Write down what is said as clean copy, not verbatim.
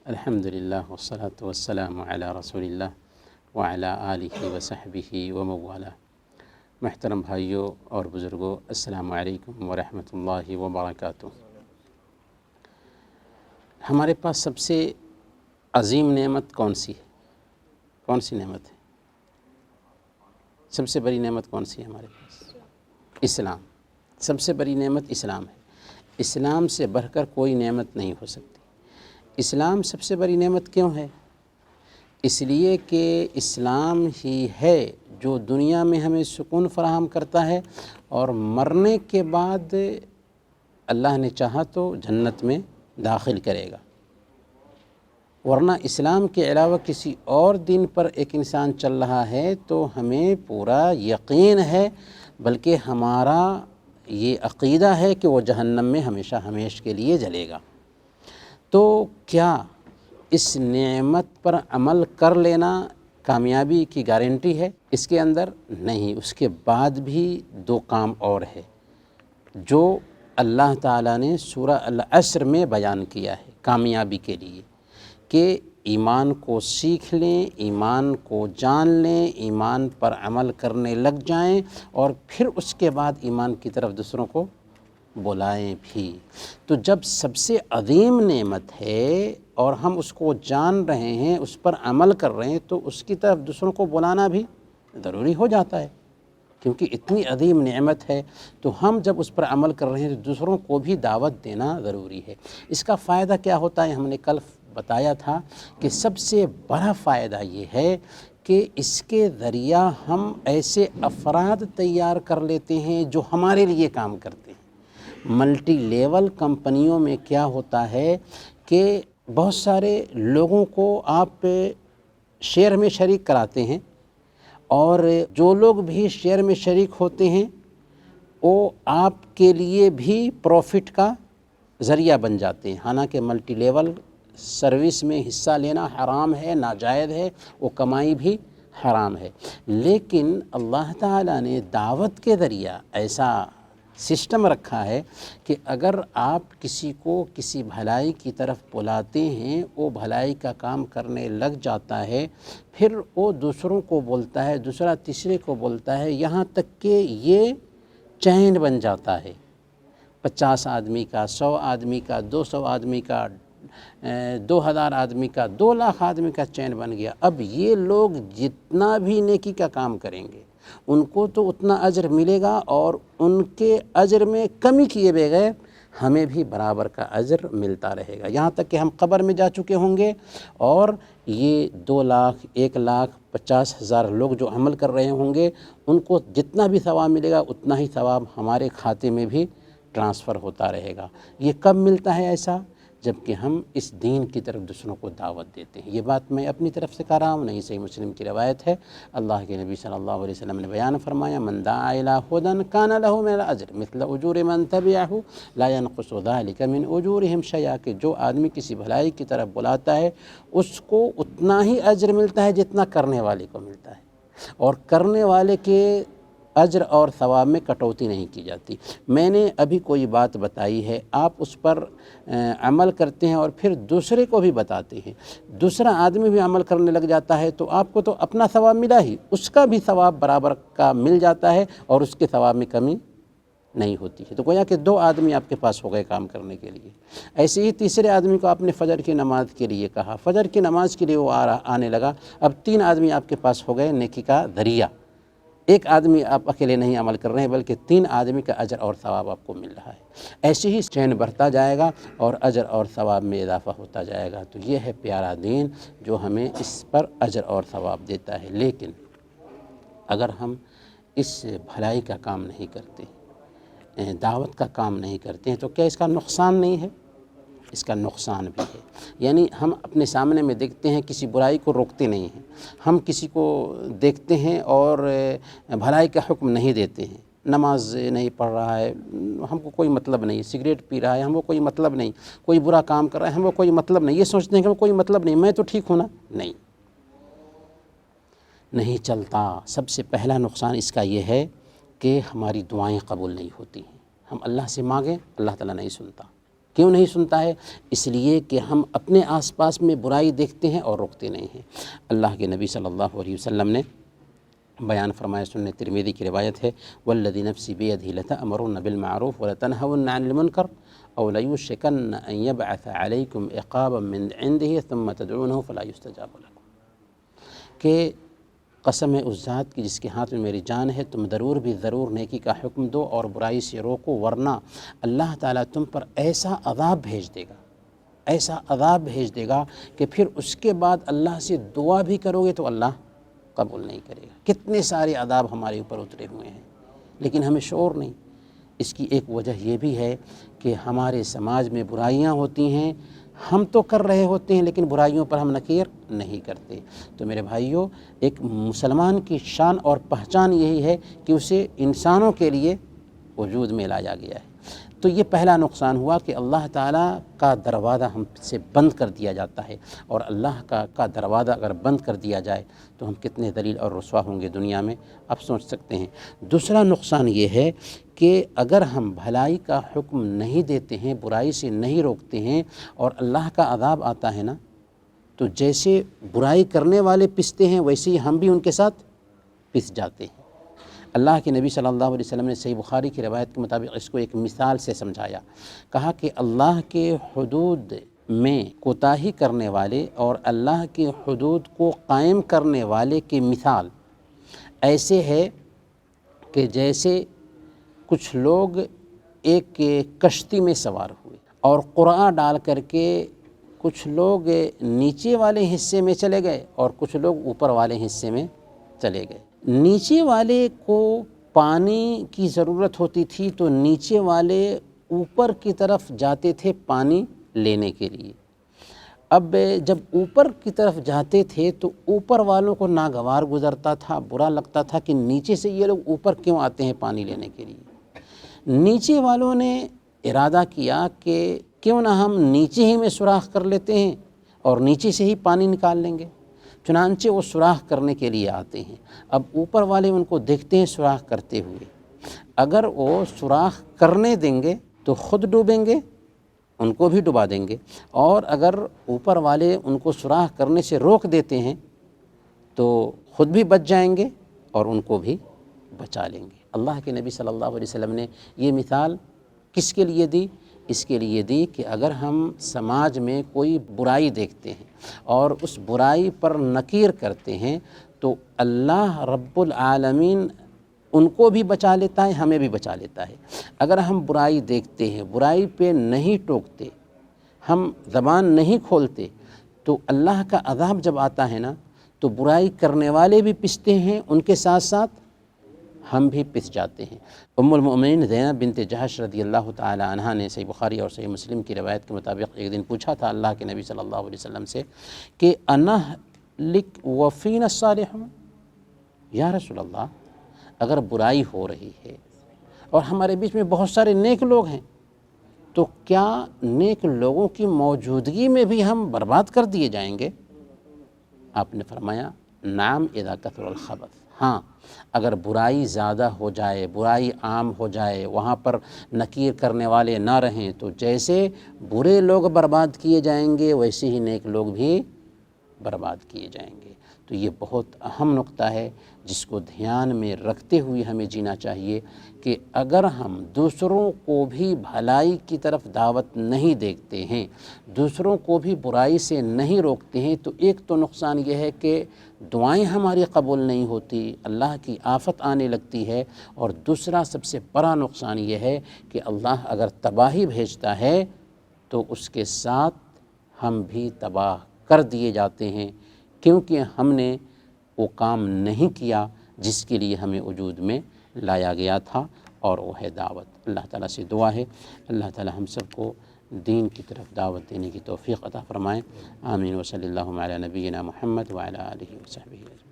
الحمدللہ والصلاة والسلام علی رسول اللہ وعلی آلہ وصحبہ وموالہ۔ محترم بھائیوں اور بزرگوں، السلام علیکم ورحمۃ اللہ وبرکاتہ۔ ہمارے پاس سب سے عظیم نعمت کون سی ہے؟ کون سی نعمت ہے؟ سب سے بڑی نعمت کون سی ہے ہمارے پاس؟ اسلام۔ سب سے بڑی نعمت اسلام ہے۔ اسلام سے بڑھ کر کوئی نعمت نہیں ہو سکتی۔ اسلام سب سے بڑی نعمت کیوں ہے؟ اس لیے کہ اسلام ہی ہے جو دنیا میں ہمیں سکون فراہم کرتا ہے، اور مرنے کے بعد اللہ نے چاہا تو جنت میں داخل کرے گا۔ ورنہ اسلام کے علاوہ کسی اور دین پر ایک انسان چل رہا ہے تو ہمیں پورا یقین ہے، بلکہ ہمارا یہ عقیدہ ہے کہ وہ جہنم میں ہمیشہ ہمیشہ کے لیے جلے گا۔ تو کیا اس نعمت پر عمل کر لینا کامیابی کی گارنٹی ہے؟ اس کے اندر نہیں۔ اس کے بعد بھی دو کام اور ہے جو اللہ تعالیٰ نے سورہ العصر میں بیان کیا ہے کامیابی کے لیے، کہ ایمان کو سیکھ لیں، ایمان کو جان لیں، ایمان پر عمل کرنے لگ جائیں، اور پھر اس کے بعد ایمان کی طرف دوسروں کو بلائیں بھی۔ تو جب سب سے عظیم نعمت ہے اور ہم اس کو جان رہے ہیں، اس پر عمل کر رہے ہیں، تو اس کی طرف دوسروں کو بلانا بھی ضروری ہو جاتا ہے، کیونکہ اتنی عظیم نعمت ہے۔ تو ہم جب اس پر عمل کر رہے ہیں تو دوسروں کو بھی دعوت دینا ضروری ہے۔ اس کا فائدہ کیا ہوتا ہے؟ ہم نے کل بتایا تھا کہ سب سے بڑا فائدہ یہ ہے کہ اس کے ذریعہ ہم ایسے افراد تیار کر لیتے ہیں جو ہمارے لیے کام کرتے ہیں۔ ملٹی لیول کمپنیوں میں کیا ہوتا ہے کہ بہت سارے لوگوں کو آپ شیئر میں شریک کراتے ہیں، اور جو لوگ بھی شیئر میں شریک ہوتے ہیں وہ آپ کے لیے بھی پروفٹ کا ذریعہ بن جاتے ہیں۔ حالانکہ ملٹی لیول سروس میں حصہ لینا حرام ہے، ناجائز ہے، وہ کمائی بھی حرام ہے، لیکن اللہ تعالیٰ نے دعوت کے ذریعہ ایسا سسٹم رکھا ہے کہ اگر آپ کسی کو کسی بھلائی کی طرف بلاتے ہیں، وہ بھلائی کا کام کرنے لگ جاتا ہے، پھر وہ دوسروں کو بولتا ہے، دوسرا تیسرے کو بولتا ہے، یہاں تک کہ یہ چین بن جاتا ہے۔ 50 آدمی کا، 100 آدمی کا، 200 آدمی کا، 2000 آدمی کا، 2 لاکھ آدمی کا چین بن گیا۔ اب یہ لوگ جتنا بھی نیکی کا کام کریں گے ان کو تو اتنا اجر ملے گا، اور ان کے اجر میں کمی کیے بغیر ہمیں بھی برابر کا اجر ملتا رہے گا، یہاں تک کہ ہم قبر میں جا چکے ہوں گے، اور یہ 2 لاکھ، 1,50,000 لوگ جو عمل کر رہے ہوں گے، ان کو جتنا بھی ثواب ملے گا اتنا ہی ثواب ہمارے کھاتے میں بھی ٹرانسفر ہوتا رہے گا۔ یہ کب ملتا ہے ایسا؟ جب کہ ہم اس دین کی طرف دوسروں کو دعوت دیتے ہیں۔ یہ بات میں اپنی طرف سے کہہ رہا ہوں، نہیں، صحیح مسلم کی روایت ہے، اللہ کے نبی صلی اللہ علیہ وسلم نے بیان فرمایا، من دعا الی ھدی کان لہ من الاجر مثل اجور من تبعہ لا ينقص ذلک من اجورہم شیئا، کہ جو آدمی کسی بھلائی کی طرف بلاتا ہے اس کو اتنا ہی اجر ملتا ہے جتنا کرنے والے کو ملتا ہے، اور کرنے والے کے اجر اور ثواب میں کٹوتی نہیں کی جاتی۔ میں نے ابھی کوئی بات بتائی ہے، آپ اس پر عمل کرتے ہیں اور پھر دوسرے کو بھی بتاتے ہیں، دوسرا آدمی بھی عمل کرنے لگ جاتا ہے، تو آپ کو تو اپنا ثواب ملا ہی، اس کا بھی ثواب برابر کا مل جاتا ہے، اور اس کے ثواب میں کمی نہیں ہوتی ہے۔ تو گویا کہ 2 آدمی آپ کے پاس ہو گئے کام کرنے کے لیے۔ ایسے ہی تیسرے آدمی کو آپ نے فجر کی نماز کے لیے کہا، فجر کی نماز کے لیے وہ آنے لگا، اب 3 آدمی آپ کے پاس ہو گئے نیکی کا ذریعہ۔ 1 آدمی آپ اکیلے نہیں عمل کر رہے ہیں، بلکہ 3 آدمی کا اجر اور ثواب آپ کو مل رہا ہے۔ ایسے ہی چین بڑھتا جائے گا اور اجر اور ثواب میں اضافہ ہوتا جائے گا۔ تو یہ ہے پیارا دین جو ہمیں اس پر اجر اور ثواب دیتا ہے۔ لیکن اگر ہم اس بھلائی کا کام نہیں کرتے، دعوت کا کام نہیں کرتے ہیں، تو کیا اس کا نقصان نہیں ہے؟ اس کا نقصان بھی ہے۔ یعنی ہم اپنے سامنے میں دیکھتے ہیں، کسی برائی کو روکتے نہیں ہیں، ہم کسی کو دیکھتے ہیں اور بھلائی کا حکم نہیں دیتے ہیں، نماز نہیں پڑھ رہا ہے ہم کو کوئی مطلب نہیں، سگریٹ پی رہا ہے ہم کو کوئی مطلب نہیں، کوئی برا کام کر رہا ہے ہم کو کوئی مطلب نہیں، یہ سوچتے ہیں کہ ہم کو کوئی مطلب نہیں، میں تو ٹھیک ہوں نا، نہیں چلتا۔ سب سے پہلا نقصان اس کا یہ ہے کہ ہماری دعائیں قبول نہیں ہوتی ہیں۔ ہم اللہ سے مانگیں، اللہ تعالیٰ نہیں سنتا، کیوں نہیں سنتا ہے؟ اس لیے کہ ہم اپنے آس پاس میں برائی دیکھتے ہیں اور روکتے نہیں ہیں۔ اللہ کے نبی صلی اللہ علیہ وسلم نے بیان فرمایا، سنن ترمذی کی روایت ہے، والذی نفسی بیدہ لتأمرن بالمعروف ولتنہون عن المنکر او لیوشکن ان یبعث علیکم عقابا من عنده ثم تدعونه فلا یستجاب لکم، کہ قسم ہے اس ذات کی جس کے ہاتھ میں میری جان ہے، تم ضرور نیکی کا حکم دو اور برائی سے روکو، ورنہ اللہ تعالیٰ تم پر ایسا عذاب بھیج دے گا کہ پھر اس کے بعد اللہ سے دعا بھی کرو گے تو اللہ قبول نہیں کرے گا۔ کتنے سارے عذاب ہمارے اوپر اترے ہوئے ہیں لیکن ہمیں شعور نہیں۔ اس کی ایک وجہ یہ بھی ہے کہ ہمارے سماج میں برائیاں ہوتی ہیں، ہم تو کر رہے ہوتے ہیں لیکن برائیوں پر ہم نکیر نہیں کرتے۔ تو میرے بھائیوں، ایک مسلمان کی شان اور پہچان یہی ہے کہ اسے انسانوں کے لیے وجود میں لایا گیا ہے۔ تو یہ پہلا نقصان ہوا کہ اللہ تعالیٰ کا دروازہ ہم سے بند کر دیا جاتا ہے، اور اللہ کا دروازہ اگر بند کر دیا جائے تو ہم کتنے ذلیل اور رسوا ہوں گے دنیا میں، آپ سوچ سکتے ہیں۔ دوسرا نقصان یہ ہے کہ اگر ہم بھلائی کا حکم نہیں دیتے ہیں، برائی سے نہیں روکتے ہیں اور اللہ کا عذاب آتا ہے نا، تو جیسے برائی کرنے والے پستے ہیں ویسے ہی ہم بھی ان کے ساتھ پس جاتے ہیں۔ اللہ کے نبی صلی اللہ علیہ وسلم نے صحیح بخاری کی روایت کے مطابق اس کو ایک مثال سے سمجھایا، کہا کہ اللہ کے حدود میں کوتاہی کرنے والے اور اللہ کے حدود کو قائم کرنے والے کی مثال ایسے ہے کہ جیسے کچھ لوگ ایک کشتی میں سوار ہوئے اور قرعہ ڈال کر کے کچھ لوگ نیچے والے حصے میں چلے گئے اور کچھ لوگ اوپر والے حصے میں چلے گئے۔ نیچے والے کو پانی کی ضرورت ہوتی تھی تو نیچے والے اوپر کی طرف جاتے تھے پانی لینے کے لیے۔ اب جب اوپر کی طرف جاتے تھے تو اوپر والوں کو ناگوار گزرتا تھا، برا لگتا تھا کہ نیچے سے یہ لوگ اوپر کیوں آتے ہیں پانی لینے کے لیے۔ نیچے والوں نے ارادہ کیا کہ کیوں نہ ہم نیچے ہی میں سوراخ کر لیتے ہیں اور نیچے سے ہی پانی نکال لیں گے۔ چنانچہ وہ سوراخ کرنے کے لیے آتے ہیں۔ اب اوپر والے ان کو دیکھتے ہیں سوراخ کرتے ہوئے، اگر وہ سوراخ کرنے دیں گے تو خود ڈوبیں گے، ان کو بھی ڈبا دیں گے، اور اگر اوپر والے ان کو سوراخ کرنے سے روک دیتے ہیں تو خود بھی بچ جائیں گے اور ان کو بھی بچا لیں گے۔ اللہ کے نبی صلی اللہ علیہ وسلم نے یہ مثال کس کے لیے دی؟ اس کے لیے دی کہ اگر ہم سماج میں کوئی برائی دیکھتے ہیں اور اس برائی پر نکیر کرتے ہیں تو اللہ رب العالمین ان کو بھی بچا لیتا ہے، ہمیں بھی بچا لیتا ہے۔ اگر ہم برائی دیکھتے ہیں، برائی پہ نہیں ٹوکتے، ہم زبان نہیں کھولتے، تو اللہ کا عذاب جب آتا ہے نا تو برائی کرنے والے بھی پستے ہیں، ان کے ساتھ ساتھ ہم بھی پس جاتے ہیں۔ ام المؤمنین زینب بنت جہش رضی اللہ تعالی عنہا نے صحیح بخاری اور صحیح مسلم کی روایت کے مطابق ایک دن پوچھا تھا اللہ کے نبی صلی اللہ علیہ وسلم سے کہ انہلک وفینا الصالحون، یا رسول اللہ اگر برائی ہو رہی ہے اور ہمارے بیچ میں بہت سارے نیک لوگ ہیں تو کیا نیک لوگوں کی موجودگی میں بھی ہم برباد کر دیے جائیں گے؟ آپ نے فرمایا نعم اذا کثر الخبث، ہاں اگر برائی زیادہ ہو جائے، برائی عام ہو جائے، وہاں پر نکیر کرنے والے نہ رہیں تو جیسے برے لوگ برباد کیے جائیں گے ویسے ہی نیک لوگ بھی برباد کیے جائیں گے۔ تو یہ بہت اہم نقطہ ہے جس کو دھیان میں رکھتے ہوئے ہمیں جینا چاہیے کہ اگر ہم دوسروں کو بھی بھلائی کی طرف دعوت نہیں دیکھتے ہیں، دوسروں کو بھی برائی سے نہیں روکتے ہیں، تو ایک تو نقصان یہ ہے کہ دعائیں ہماری قبول نہیں ہوتی، اللہ کی آفت آنے لگتی ہے، اور دوسرا سب سے بڑا نقصان یہ ہے کہ اللہ اگر تباہی بھیجتا ہے تو اس کے ساتھ ہم بھی تباہ کر دیے جاتے ہیں، کیونکہ ہم نے وہ کام نہیں کیا جس کے لیے ہمیں وجود میں لایا گیا تھا، اور وہ ہے دعوت۔ اللہ تعالیٰ سے دعا ہے اللہ تعالیٰ ہم سب کو دین کی طرف دعوت دینے کی توفیق عطا فرمائیں۔ آمین۔ وصلی اللہ علی نبینا محمد وعلی آلہ وصحبہ اجمعین۔